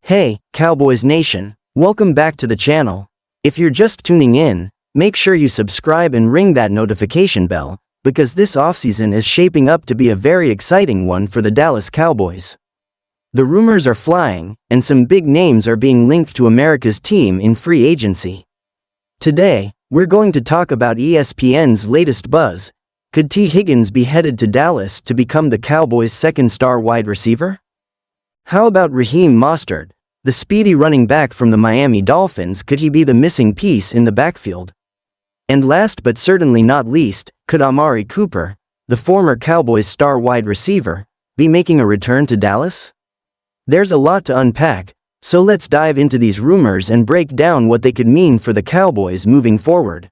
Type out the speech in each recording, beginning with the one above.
Hey, Cowboys Nation, welcome back to the channel. If you're just tuning in, make sure you subscribe and ring that notification bell, because this offseason is shaping up to be a very exciting one for the Dallas Cowboys. The rumors are flying, and some big names are being linked to America's team in free agency. Today, we're going to talk about ESPN's latest buzz. Could Tee Higgins be headed to Dallas to become the Cowboys' second-star wide receiver? How about Raheem Mostert, the speedy running back from the Miami Dolphins? Could he be the missing piece in the backfield? And last but certainly not least, could Amari Cooper, the former Cowboys star wide receiver, be making a return to Dallas? There's a lot to unpack, so let's dive into these rumors and break down what they could mean for the Cowboys moving forward.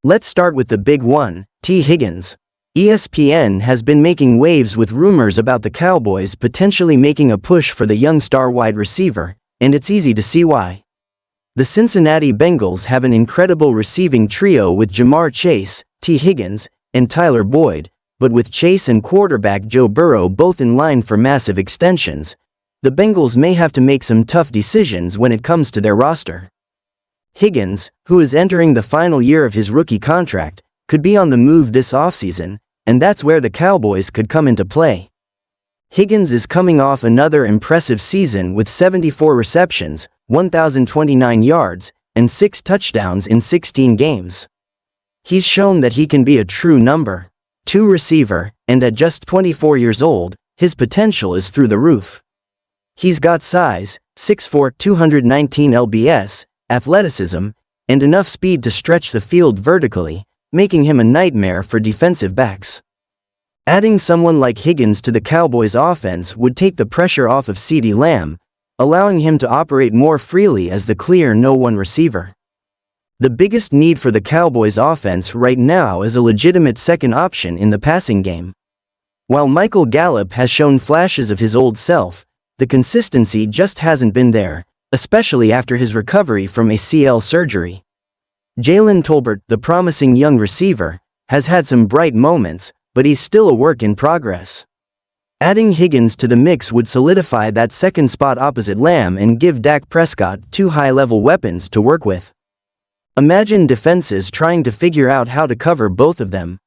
Let's start with the big one, Tee Higgins. ESPN has been making waves with rumors about the Cowboys potentially making a push for the young star wide receiver, and it's easy to see why. The Cincinnati Bengals have an incredible receiving trio with Ja'Marr Chase, Tee Higgins, and Tyler Boyd, but with Chase and quarterback Joe Burrow both in line for massive extensions, the Bengals may have to make some tough decisions when it comes to their roster. Higgins, who is entering the final year of his rookie contract, could be on the move this offseason, and that's where the Cowboys could come into play. Higgins is coming off another impressive season with 74 receptions, 1,029 yards, and 6 touchdowns in 16 games. He's shown that he can be a true number 2 receiver, and at just 24 years old, his potential is through the roof. He's got size, 6'4", 219 lbs, athleticism, and enough speed to stretch the field vertically, making him a nightmare for defensive backs. Adding someone like Higgins to the Cowboys' offense would take the pressure off of CeeDee Lamb, allowing him to operate more freely as the clear No. 1 receiver. The biggest need for the Cowboys' offense right now is a legitimate second option in the passing game. While Michael Gallup has shown flashes of his old self, the consistency just hasn't been there, especially after his recovery from ACL surgery. Jalen Tolbert, the promising young receiver, has had some bright moments, but he's still a work in progress. Adding Higgins to the mix would solidify that second spot opposite Lamb and give Dak Prescott 2 high-level weapons to work with. Imagine defenses trying to figure out how to cover both of them.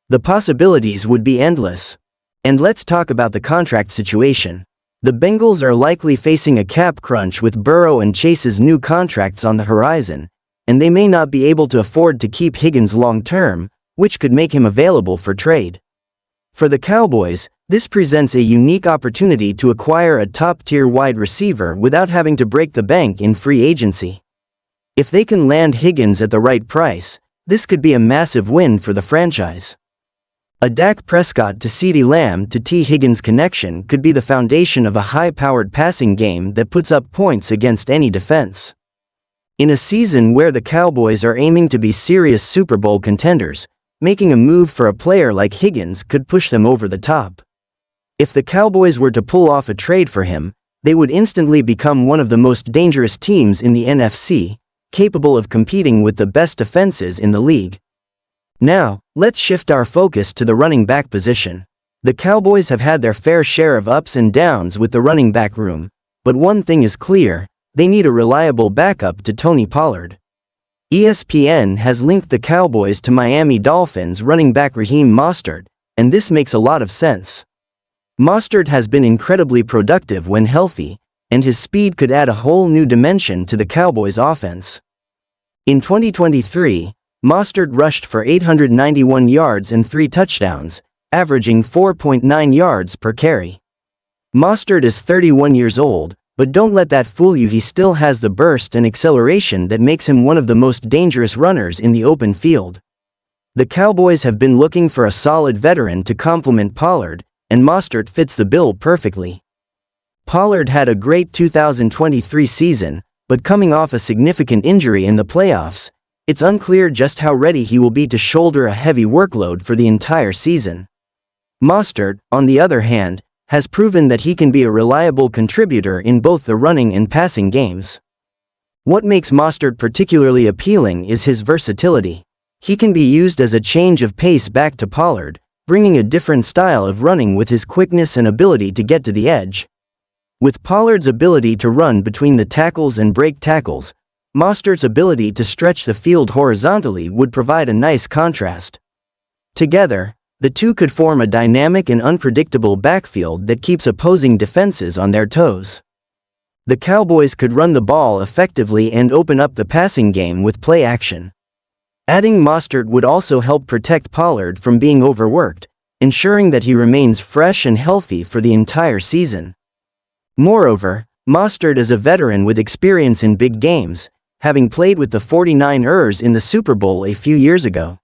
The possibilities would be endless. And let's talk about the contract situation. The Bengals are likely facing a cap crunch with Burrow and Chase's new contracts on the horizon, and they may not be able to afford to keep Higgins long-term, which could make him available for trade. For the Cowboys, this presents a unique opportunity to acquire a top-tier wide receiver without having to break the bank in free agency. If they can land Higgins at the right price, this could be a massive win for the franchise. A Dak Prescott to CeeDee Lamb to Tee Higgins connection could be the foundation of a high-powered passing game that puts up points against any defense. In a season where the Cowboys are aiming to be serious Super Bowl contenders, making a move for a player like Higgins could push them over the top. If the Cowboys were to pull off a trade for him, they would instantly become one of the most dangerous teams in the NFC, capable of competing with the best defenses in the league. Now, let's shift our focus to the running back position. The Cowboys have had their fair share of ups and downs with the running back room, but one thing is clear: they need a reliable backup to Tony Pollard. ESPN has linked the Cowboys to Miami Dolphins running back Raheem Mostert, and this makes a lot of sense. Mostert has been incredibly productive when healthy, and his speed could add a whole new dimension to the Cowboys' offense. In 2023, Mostert rushed for 891 yards and 3 touchdowns, averaging 4.9 yards per carry. Mostert is 31 years old, but don't let that fool you. He still has the burst and acceleration that makes him one of the most dangerous runners in the open field. The Cowboys have been looking for a solid veteran to complement Pollard, and Mostert fits the bill perfectly. Pollard had a great 2023 season, but coming off a significant injury in the playoffs, it's unclear just how ready he will be to shoulder a heavy workload for the entire season. Mostert, on the other hand, has proven that he can be a reliable contributor in both the running and passing games. What makes Mostert particularly appealing is his versatility. He can be used as a change of pace back to Pollard, bringing a different style of running with his quickness and ability to get to the edge. With Pollard's ability to run between the tackles and break tackles, Mostert's ability to stretch the field horizontally would provide a nice contrast. Together, the two could form a dynamic and unpredictable backfield that keeps opposing defenses on their toes. The Cowboys could run the ball effectively and open up the passing game with play action. Adding Mostert would also help protect Pollard from being overworked, ensuring that he remains fresh and healthy for the entire season. Moreover, Mostert is a veteran with experience in big games, having played with the 49ers in the Super Bowl a few years ago.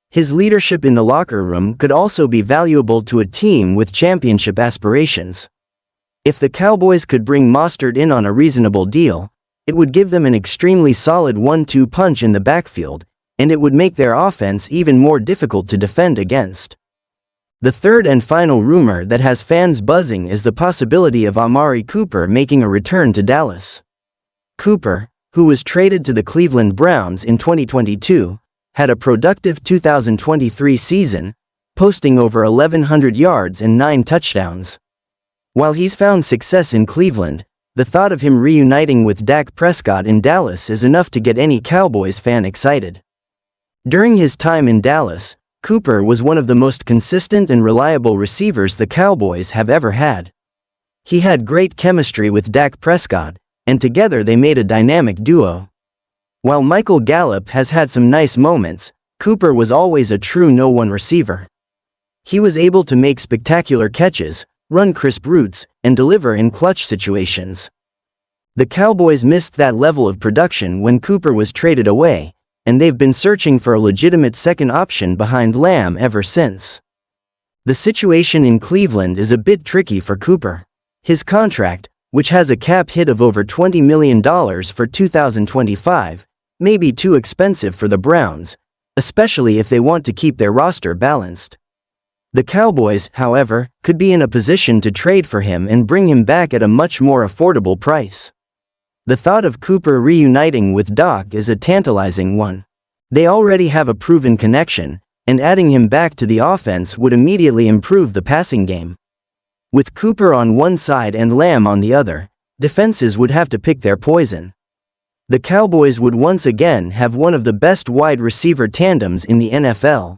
His leadership in the locker room could also be valuable to a team with championship aspirations. If the Cowboys could bring Mostert in on a reasonable deal, it would give them an extremely solid 1-2 punch in the backfield, and it would make their offense even more difficult to defend against. The third and final rumor that has fans buzzing is the possibility of Amari Cooper making a return to Dallas. Cooper, who was traded to the Cleveland Browns in 2022, had a productive 2023 season, posting over 1,100 yards and 9 touchdowns. While he's found success in Cleveland, the thought of him reuniting with Dak Prescott in Dallas is enough to get any Cowboys fan excited. During his time in Dallas, Cooper was one of the most consistent and reliable receivers the Cowboys have ever had. He had great chemistry with Dak Prescott, and together they made a dynamic duo. While Michael Gallup has had some nice moments, Cooper was always a true no-one receiver. He was able to make spectacular catches, run crisp routes, and deliver in clutch situations. The Cowboys missed that level of production when Cooper was traded away, and they've been searching for a legitimate second option behind Lamb ever since. The situation in Cleveland is a bit tricky for Cooper. His contract, which has a cap hit of over $20 million for 2025, may be too expensive for the Browns, especially if they want to keep their roster balanced. The Cowboys, however, could be in a position to trade for him and bring him back at a much more affordable price. The thought of Cooper reuniting with Doc is a tantalizing one. They already have a proven connection, and adding him back to the offense would immediately improve the passing game. With Cooper on one side and Lamb on the other, defenses would have to pick their poison. The Cowboys would once again have one of the best wide receiver tandems in the NFL.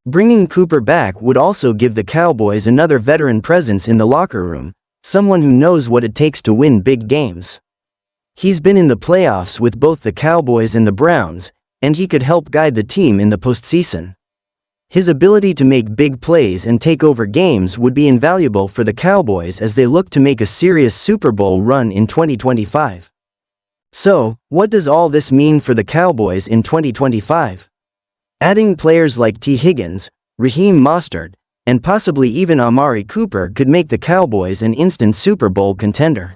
Bringing Cooper back would also give the Cowboys another veteran presence in the locker room, someone who knows what it takes to win big games. He's been in the playoffs with both the Cowboys and the Browns, and he could help guide the team in the postseason. His ability to make big plays and take over games would be invaluable for the Cowboys as they look to make a serious Super Bowl run in 2025. So, what does all this mean for the Cowboys in 2025? Adding players like Tee Higgins, Raheem Mostert, and possibly even Amari Cooper could make the Cowboys an instant Super Bowl contender.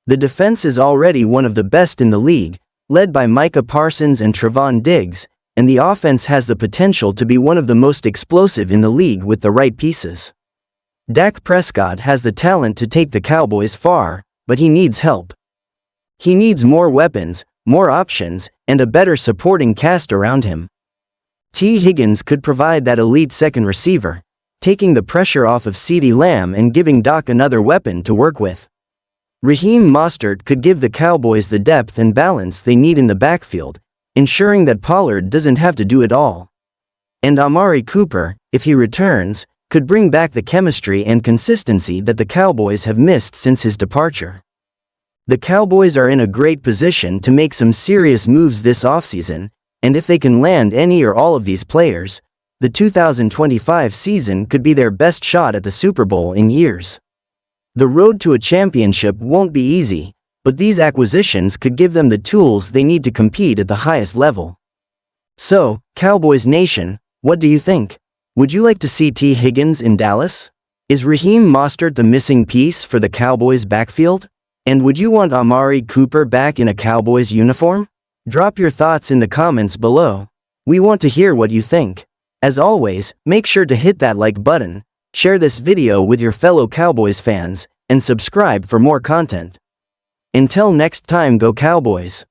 The defense is already one of the best in the league, led by Micah Parsons and Trevon Diggs, and the offense has the potential to be one of the most explosive in the league with the right pieces. Dak Prescott has the talent to take the Cowboys far, but he needs help. He needs more weapons, more options, and a better supporting cast around him. Tee Higgins could provide that elite second receiver, taking the pressure off of CeeDee Lamb and giving Doc another weapon to work with. Raheem Mostert could give the Cowboys the depth and balance they need in the backfield, ensuring that Pollard doesn't have to do it all. And Amari Cooper, if he returns, could bring back the chemistry and consistency that the Cowboys have missed since his departure. The Cowboys are in a great position to make some serious moves this offseason, and if they can land any or all of these players, the 2025 season could be their best shot at the Super Bowl in years. The road to a championship won't be easy, but these acquisitions could give them the tools they need to compete at the highest level. So, Cowboys Nation, what do you think? Would you like to see Tee Higgins in Dallas? Is Raheem Mostert the missing piece for the Cowboys backfield? And would you want Amari Cooper back in a Cowboys uniform? Drop your thoughts in the comments below. We want to hear what you think. As always, make sure to hit that like button, share this video with your fellow Cowboys fans, and subscribe for more content. Until next time, go Cowboys!